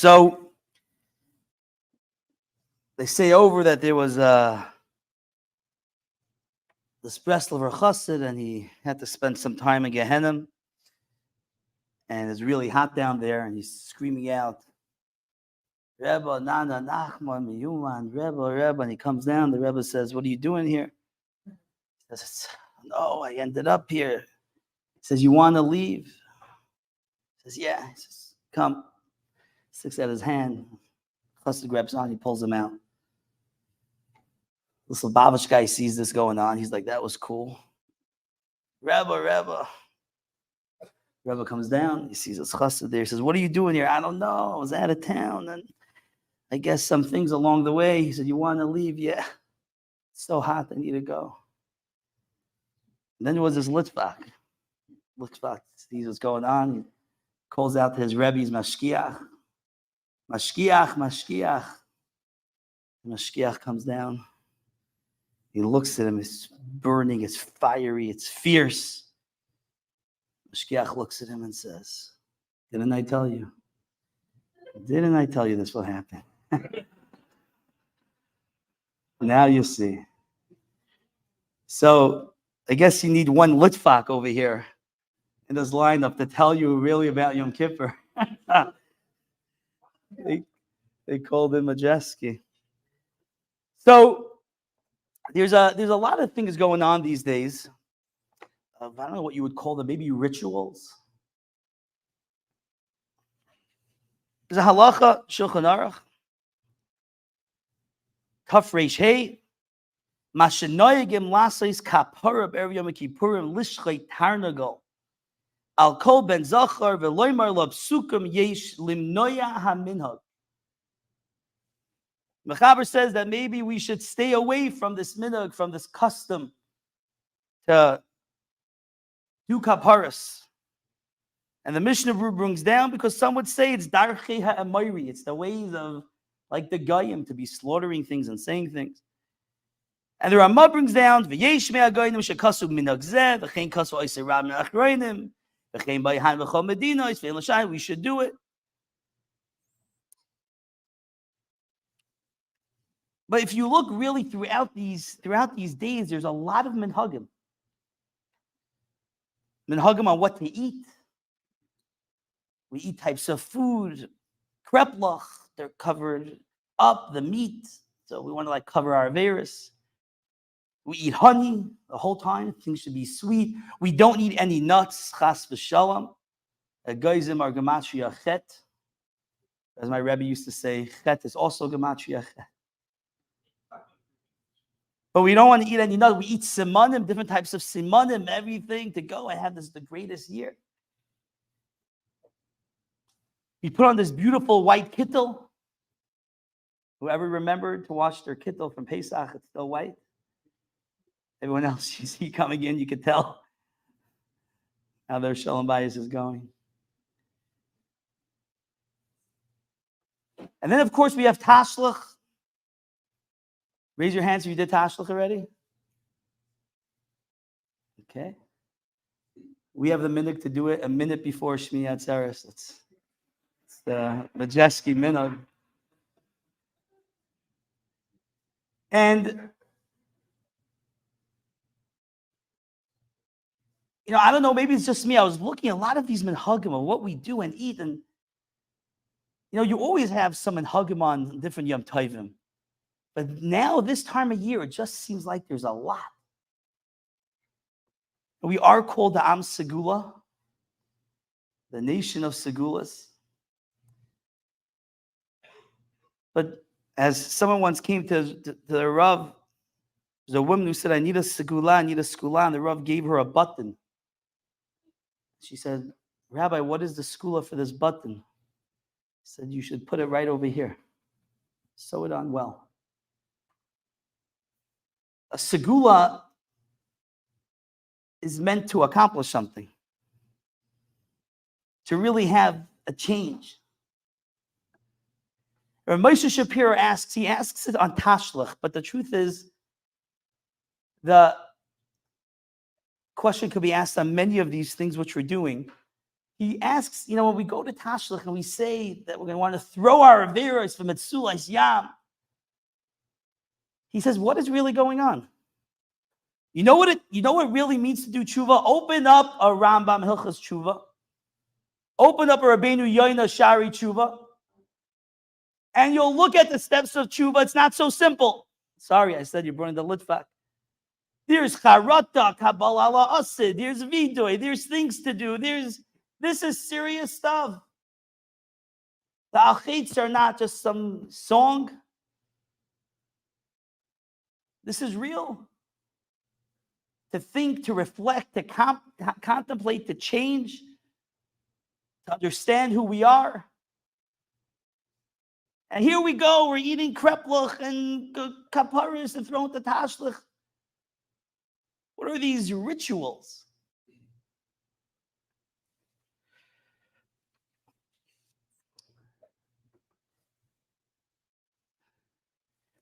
So they say over that there was this Breslover chassid, and he had to spend some time in Gehenna, and it's really hot down there, and he's screaming out, Rebbe, Nana, Nachman, Miyuman, Rebbe, and he comes down. The Rebbe says, what are you doing here? He says, no, I ended up here. He says, you want to leave? He says, yeah. He says, come. Sticks out his hand. Chassid grabs on, he pulls him out. This Lubavitch guy sees this going on. He's like, that was cool. Rebbe. Rebbe comes down. He sees his chassid there. He says, what are you doing here? I don't know. I was out of town. And I guess some things along the way. He said, you want to leave? Yeah. It's so hot. I need to go. And then there was this Litvak. Litvak sees what's going on. He calls out to his Rebbe's Mashkiach. Mashkiach. Mashkiach comes down. He looks at him. It's burning. It's fiery. It's fierce. Mashkiach looks at him and says, didn't I tell you? Didn't I tell you this will happen? Now you see. So I guess you need one Litvak over here in this lineup to tell you really about Yom Kippur. They called him Majeski. So there's a lot of things going on these days. I don't know what you would call them, maybe rituals. There's a halacha, Shulchan Aruch, Taf Reish Hey, Mashenoyegim Lasois Kapara B'Erev Yom Kippurim Lishlei Tarnagol Al Kol Ben Zachar V'Loymar Lo Psukim Yesh Limnoya HaMinhag. Mechaber says that maybe we should stay away from this minhag, from this custom to do kaparas. And the Mishnah Berurah brings down, because some would say it's darchei ha'amayri, it's the ways of, like the Goyim, to be slaughtering things and saying things. And the Ramah brings down, v'yesh me'agoyim shekasu minhag zeh, v'chein kasu oisei rab me'achroinim, v'chein b'yihan v'chol medina, v'chein l'shai, we should do it. But if you look really throughout these days, there's a lot of minhagim. Minhagim on what to eat. We eat types of food. Kreplach, they're covered up, the meat. So we want to cover our averis. We eat honey the whole time. Things should be sweet. We don't eat any nuts. Chas v'shalom. Geizim are gematria chet. As my Rebbe used to say, chet is also gematria chet. But we don't want to eat any nuts. We eat simanim, different types of simanim, everything to go and have this the greatest year. We put on this beautiful white kittel. Whoever remembered to wash their kittel from Pesach, it's still white. Everyone else you see coming in, you can tell how their shalom bayis is going. And then, of course, we have tashlach. Raise your hands if you did tashlach already. Okay. We have the minhag to do it a minute before Shmini Atzeres. It's the Majeski minhag. And, I don't know, maybe it's just me. I was looking at a lot of these minhagim of what we do and eat. And, you always have some minhagim on different Yom Tovim. But now, this time of year, it just seems like there's a lot. We are called the Am Segula, the nation of Segulas. But as someone once came to the Rav, there's a woman who said, I need a Segula, and the Rav gave her a button. She said, Rabbi, what is the Segula for this button? He said, you should put it right over here. Sew it on well. A segula is meant to accomplish something, to really have a change. Moshe Shapiro asks it on tashlach, but the truth is, the question could be asked on many of these things which we're doing. he asks, when we go to Tashlich and we say that we're going to want to throw our Averos from Metzulas Yam, he says, what is really going on? You know what it really means to do tshuva? Open up a Rambam Hilchas Tshuva. Open up a Rabbeinu Yoina Shari Tshuva. And you'll look at the steps of tshuva. It's not so simple. Sorry, I said you're burning the Litvak. There's charata, kabbalah asid. There's vidoy. There's things to do. This is serious stuff. The alchets are not just some song. This is real. To think, to reflect, to contemplate, to change, to understand who we are. And here we go, we're eating krepluch and kaparis and throwing the tashlich. What are these rituals?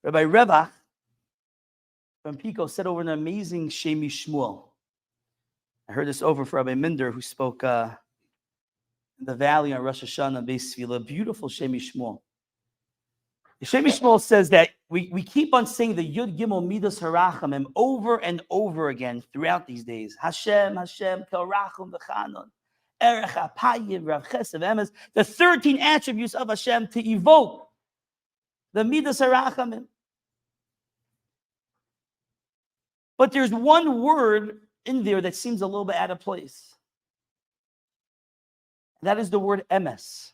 Rabbi Rebach from Pico said over an amazing Shemi Shmuel. I heard this over for Rabbi Minder, who spoke in the valley on Rosh Hashanah, Beis Tefillah. Beautiful Shemi Shmuel. Shemi Shmuel says that we keep on saying the Yud Gimel Midas Harachamim over and over again throughout these days. Hashem, Hashem, Kel Rachum V'chanon, Erech HaPayim, Rav Chesed Emes, the 13 attributes of Hashem to evoke the Midas Harachamim. But there's one word in there that seems a little bit out of place. That is the word emes.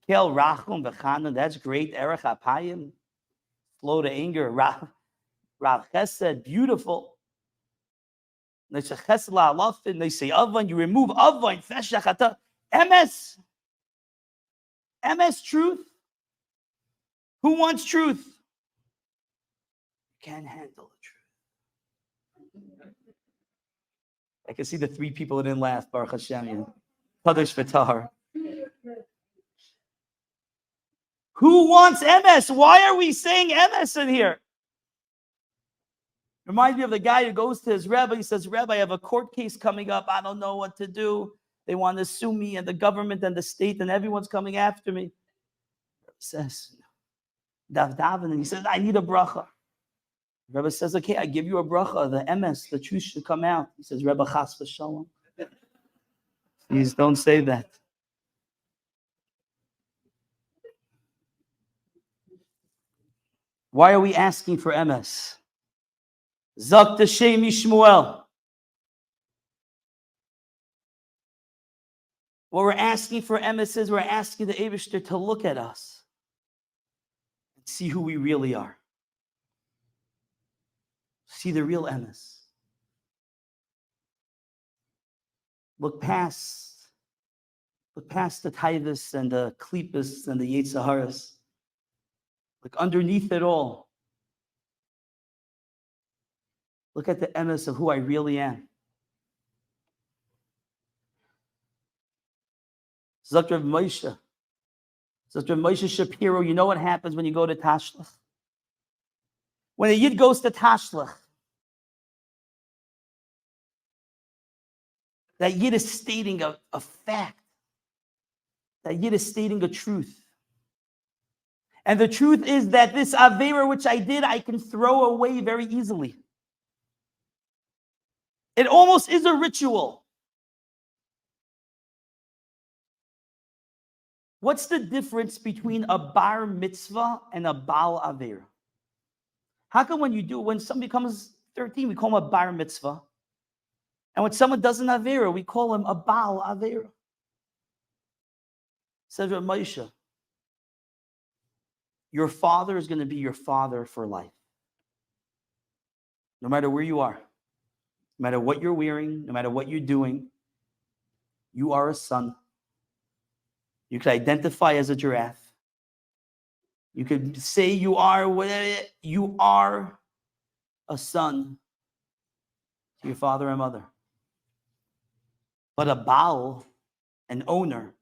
Kel Rachum V'chanon, that's great. Erech HaPayim, slow to anger. Rav Chesed, beautiful. They say Chesed la'alafin, they say Avon, you remove Avon, Feshachata. Emes. Emes, truth. Who wants truth? Can't handle the truth. I can see the three people that didn't laugh, Baruch Hashem. Kadosh V'Tahar. Who wants emes? Why are we saying emes in here? Reminds me of the guy who goes to his Rebbe. He says, Rebbe, I have a court case coming up. I don't know what to do. They want to sue me and the government and the state and everyone's coming after me. Rebbe says, Davdaven, and he says, I need a bracha. Rebbe says, okay, I give you a bracha. The emes, the truth should come out. He says, Rebbe chas v'shalom. Please don't say that. Why are we asking for emes? Zok Shemi Shmuel. What we're asking for emes is we're asking the Eibishter to look at us and see who we really are. See the real emes. Look past the taivas and the klippas and the yetzaharas. Look underneath it all. Look at the emes of who I really am. Zok Rav Moshe. Zok Rav Moshe Shapiro, you know what happens when you go to Tashlich? When a Yid goes to Tashlich, that Yid is stating a fact. That Yid is stating a truth. And the truth is that this Avera which I did, I can throw away very easily. It almost is a ritual. What's the difference between a bar mitzvah and a bal Avera? How come when somebody becomes 13, we call him a bar mitzvah? And when someone does an Avera, we call him a bal Avera. Says Rav Moshe, your father is going to be your father for life. No matter where you are, no matter what you're wearing, no matter what you're doing, you are a son. You could identify as a giraffe. You could say you are whatever. You are a son to your father and mother. But a Baal, an owner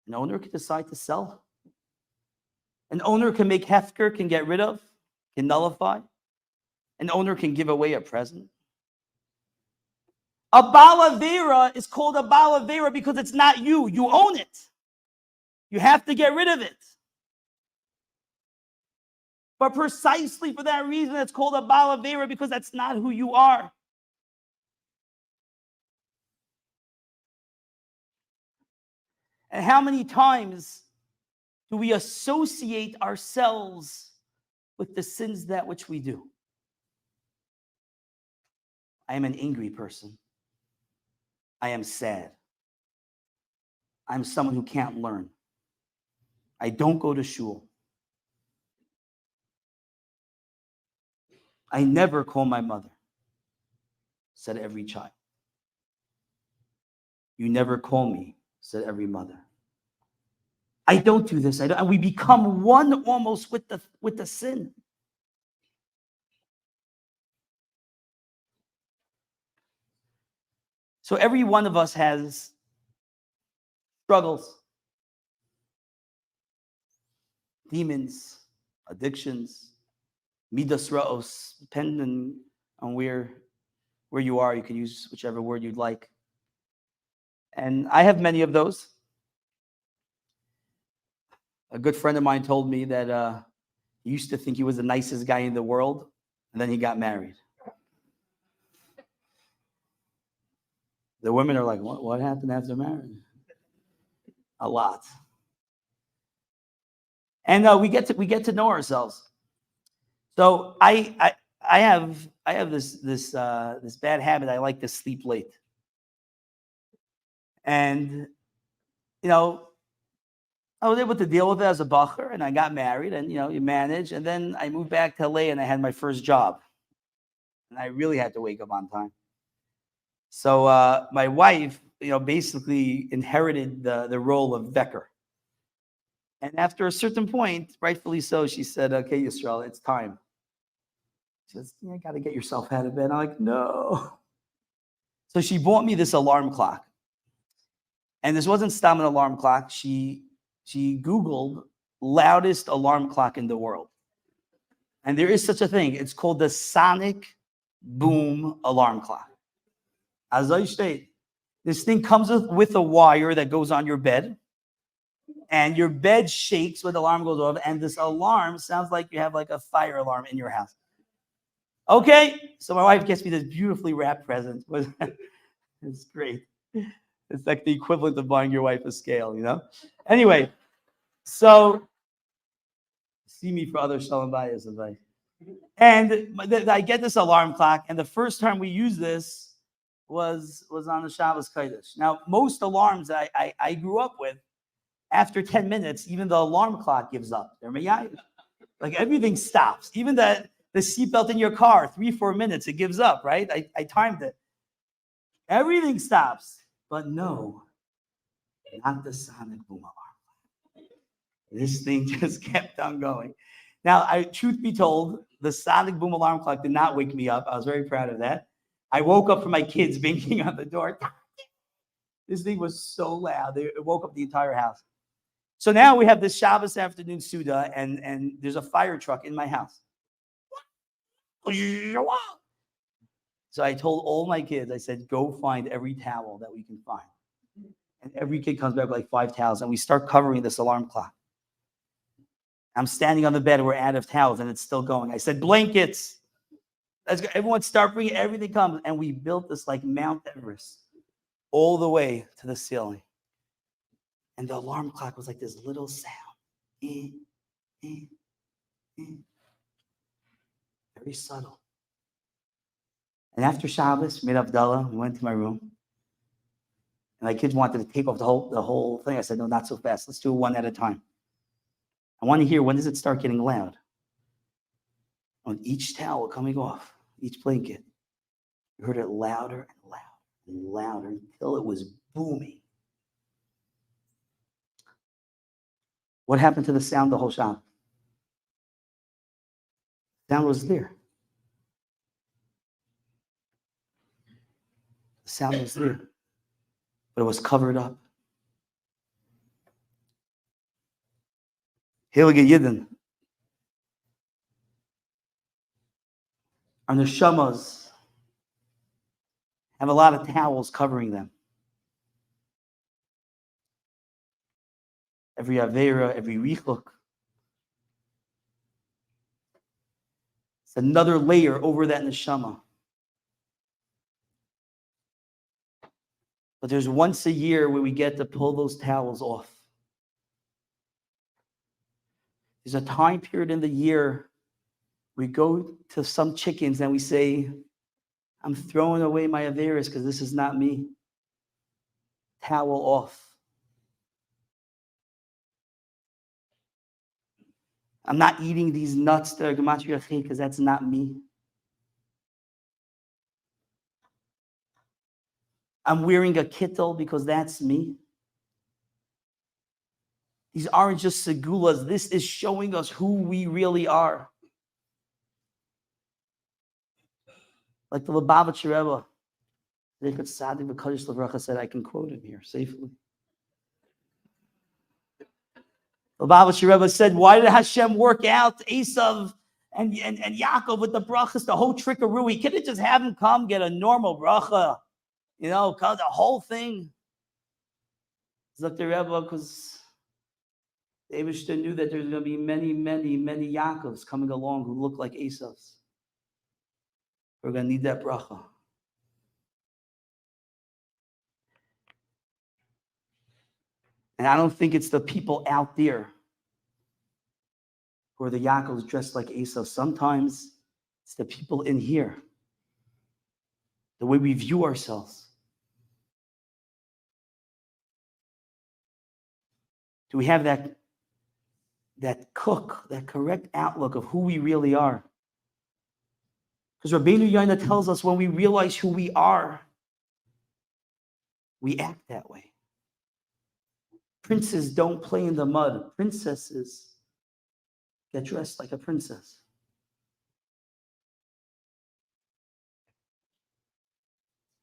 can decide to sell. An owner can make hefker, can get rid of, can nullify. An owner can give away a present. A balavera is called a balavera because it's not you. You own it. You have to get rid of it. But precisely for that reason, it's called a balavera because that's not who you are. And how many times do we associate ourselves with the sins that which we do? I am an angry person. I am sad. I'm someone who can't learn. I don't go to shul. I never call my mother, said every child. You never call me, said every mother. I don't do this. And we become one almost with the sin. So every one of us has struggles, demons, addictions, midas ra'os, depending on where you are. You can use whichever word you'd like. And I have many of those. A good friend of mine told me that he used to think he was the nicest guy in the world, and then he got married. The women are like, what happened after marriage? A lot. And we get to know ourselves. So I have this bad habit. I like to sleep late. And I was able to deal with it as a bacher, and I got married, and you manage. And then I moved back to LA, and I had my first job, and I really had to wake up on time. So my wife, basically inherited the role of Becker. And after a certain point, rightfully so, she said, "Okay, Yisroel, it's time." She says, "You got to get yourself out of bed." I'm like, "No." So she bought me this alarm clock, and this wasn't an alarm clock. She Googled loudest alarm clock in the world, and there is such a thing. It's called the sonic boom alarm clock. As I state, this thing comes with a wire that goes on your bed, and your bed shakes when the alarm goes off, and this alarm sounds like you have like a fire alarm in your house. Okay, so my wife gets me this beautifully wrapped present. It's great. It's like the equivalent of buying your wife a scale, Anyway, so see me for other shalom bayis advice. And I get this alarm clock, and the first time we used this was on the Shabbos Kodesh. Now, most alarms that I grew up with, after 10 minutes, even the alarm clock gives up. Like everything stops. Even the seatbelt in your car, 3-4 minutes, it gives up, right? I timed it. Everything stops. But no, not the sonic boom alarm. This thing just kept on going. Now, truth be told, the sonic boom alarm clock did not wake me up. I was very proud of that. I woke up from my kids banging on the door. This thing was so loud. It woke up the entire house. So now we have this Shabbos afternoon Suda, and there's a fire truck in my house. So I told all my kids, I said, go find every towel that we can find. And every kid comes back with like 5 towels, and we start covering this alarm clock. I'm standing on the bed, we're out of towels, and it's still going. I said, blankets. Let's go. Everyone start bringing, everything comes. And we built this like Mount Everest all the way to the ceiling. And the alarm clock was like this little sound. Very subtle. And after Shabbos, made Havdalah, we went to my room. And my kids wanted to take off the whole thing. I said, no, not so fast. Let's do it one at a time. I want to hear, when does it start getting loud? On each towel coming off, each blanket, you heard it louder and louder and louder until it was booming. What happened to the sound the whole Shabbat? The sound was there. The sound was there, but it was covered up. Heilige Yidden, our neshamas have a lot of towels covering them. Every Avera, every Richuk. It's another layer over that neshama. But there's once a year where we get to pull those towels off. There's a time period in the year we go to some chickens and we say, I'm throwing away my Averis because this is not me. Towel off. I'm not eating these nuts that are gematria because that's not me. I'm wearing a kittel because that's me. These aren't just segulas. This is showing us who we really are. Like the Lubavitcher Rebbe, said, I can quote him here safely. The Lubavitcher Rebbe said, why did Hashem work out Esav and Yaakov with the brachas, the whole trickaroo? He couldn't just have him come get a normal bracha, the whole thing. Look, the Rebbe, because the Eibishter knew that there's going to be many, many, many Yaakovs coming along who look like Esavs. We're going to need that bracha. And I don't think it's the people out there who are the Yaakovs dressed like Esav. Sometimes it's the people in here. The way we view ourselves. Do we have that correct outlook of who we really are? Because Rabbeinu Yonah tells us when we realize who we are, we act that way. Princes don't play in the mud. Princesses get dressed like a princess.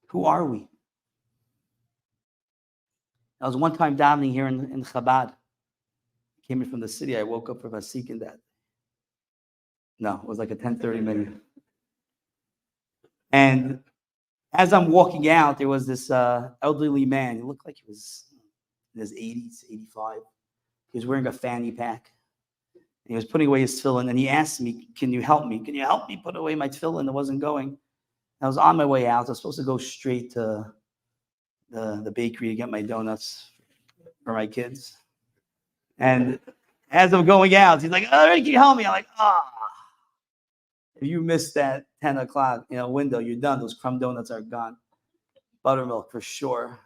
Who are we? I was one time davening here in Chabad. I came in from the city. I woke up for Vasik in that. No, it was like a 10:30 minute. And as I'm walking out, there was this elderly man. He looked like he was in his 80s, 85. He was wearing a fanny pack. He was putting away his tefillin, and he asked me, can you help me? Can you help me put away my tefillin? It wasn't going. I was on my way out. I was supposed to go straight to the bakery to get my donuts for my kids. And as I'm going out, he's like, oh, can you help me? I'm like, if you missed that 10 o'clock window, you're done. Those crumb donuts are gone. Buttermilk for sure.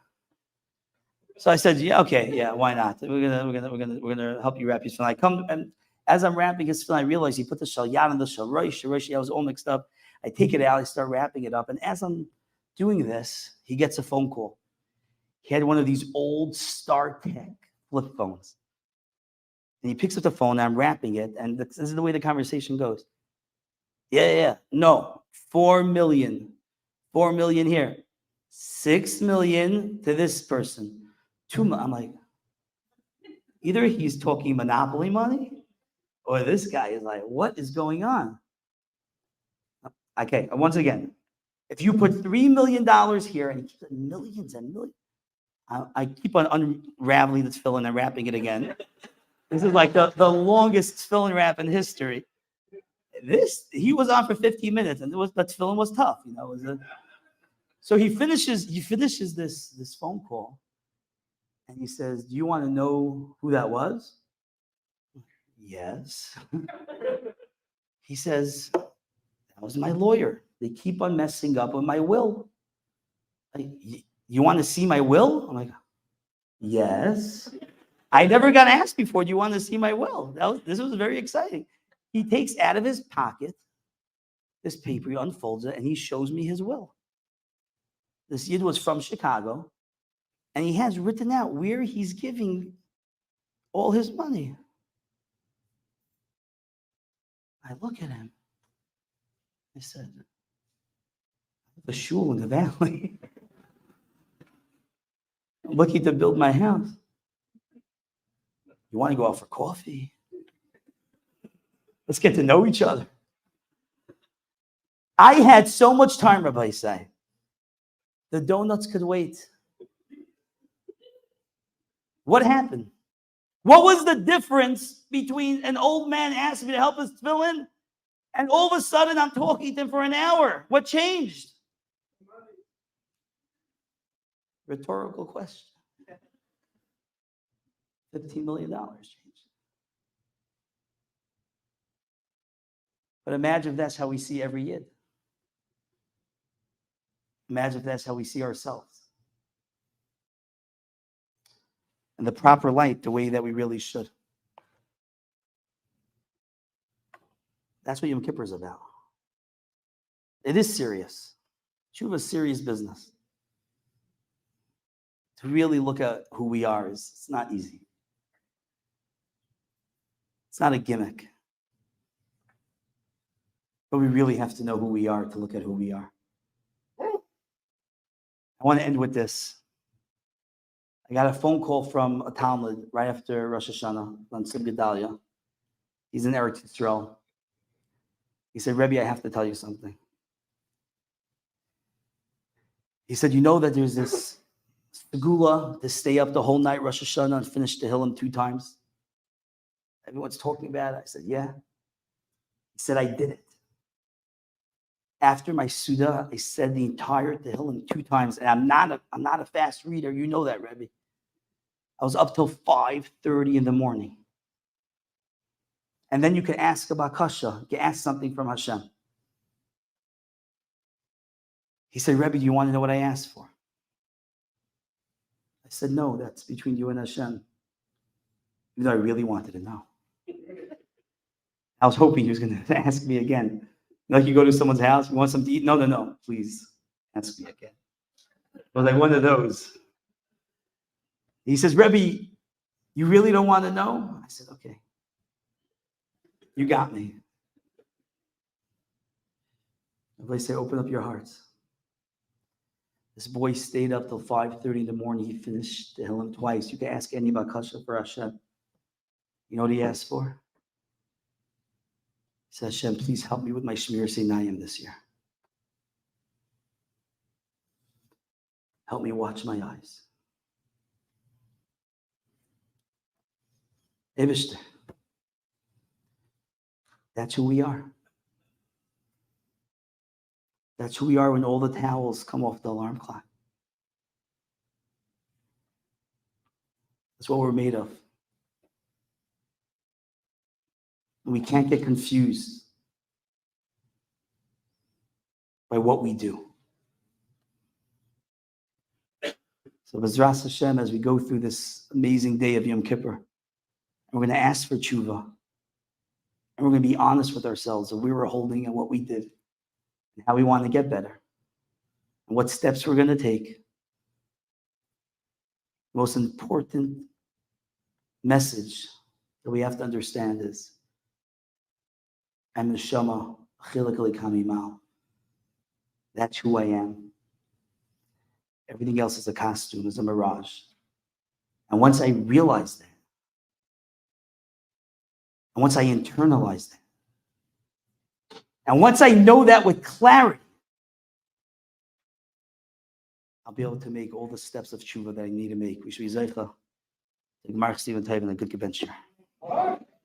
So I said, yeah, okay, yeah, why not? We're gonna help you wrap your tefillin. I come, and as I'm wrapping his tefillin, I realize he put the shalyat on the shalrosh. I was all mixed up. I take it out, I start wrapping it up, and as I'm doing this, he gets a phone call. He had one of these old StarTech flip phones. And he picks up the phone, and I'm wrapping it, and this is the way the conversation goes. Yeah. No, 4 million. 4 million here. 6 million to this person. 2 million. I'm like, either he's talking monopoly money, or this guy is like, what is going on? Okay, once again, if you put $3 million here, and he keeps millions and millions, I keep on unraveling this tefillin and wrapping it again. This is like the longest tefillin wrap in history. He was on for 15 minutes, and the tefillin was tough, So he finishes this phone call, and he says, do you want to know who that was? Yes. He says, that was my lawyer. They keep on messing up with my will. You want to see my will? I'm like, yes. I never got asked before, do you want to see my will? This was very exciting. He takes out of his pocket this paper, he unfolds it, and he shows me his will. This Yid was from Chicago, and he has written out where he's giving all his money. I look at him. I said, the shul in the valley. I'm looking to build my house. You want to go out for coffee? Let's get to know each other. I had so much time, Rabbi Yisai. The donuts could wait. What happened? What was the difference between an old man asking me to help us fill in and all of a sudden I'm talking to him for an hour? What changed? Rhetorical question. $15 million changed. But imagine if that's how we see every Yid. Imagine if that's how we see ourselves. In the proper light, the way that we really should. That's what Yom Kippur is about. It is serious. Tshuva is serious business. To really look at who we are it's not easy. It's not a gimmick. But we really have to know who we are to look at who we are. I want to end with this. I got a phone call from a Talmud right after Rosh Hashanah on Sim Gedalia. He's in Eretz Yisrael. He said, Rebbe, I have to tell you something. He said, you know that there's this segula to stay up the whole night Rosh Hashanah and finish the Tehillim 2 times? Everyone's talking about it. I said, yeah. He said, I did it. After my Suda, I said the entire Tehillim 2 times, and I'm not a fast reader. You know that, Rebbe. I was up till 5:30 in the morning. And then you can ask about Kasha. You can ask something from Hashem. He said, Rebbe, do you want to know what I asked for? I said, no, that's between you and Hashem. Even though I really wanted to know. I was hoping he was going to ask me again. Like you go to someone's house, you want something to eat? No, please ask me again. It was like one of those. He says, Rebbe, you really don't want to know? I said, okay. You got me. Everybody say, open up your hearts. This boy stayed up till 5:30 in the morning. He finished the Tehillim twice. You can ask any about Kasha for Hashem. You know what he asked for? He said, Hashem, please help me with my Shmir Seinayim this year. Help me watch my eyes. Ebishter. That's who we are. That's who we are when all the towels come off the alarm clock. That's what we're made of. And we can't get confused by what we do. So B'ezras Hashem, as we go through this amazing day of Yom Kippur, we're going to ask for tshuva, and we're going to be honest with ourselves of where we were holding and what we did, and how we want to get better, and what steps we're going to take. The most important message that we have to understand is, I'm neshama chilik kamimal. That's who I am. Everything else is a costume, is a mirage. And once I realize that, and once I internalize that, and once I know that with clarity, I'll be able to make all the steps of tshuva that I need to make. We should be zeicha. Mark Stephen Taven, a good gebench here.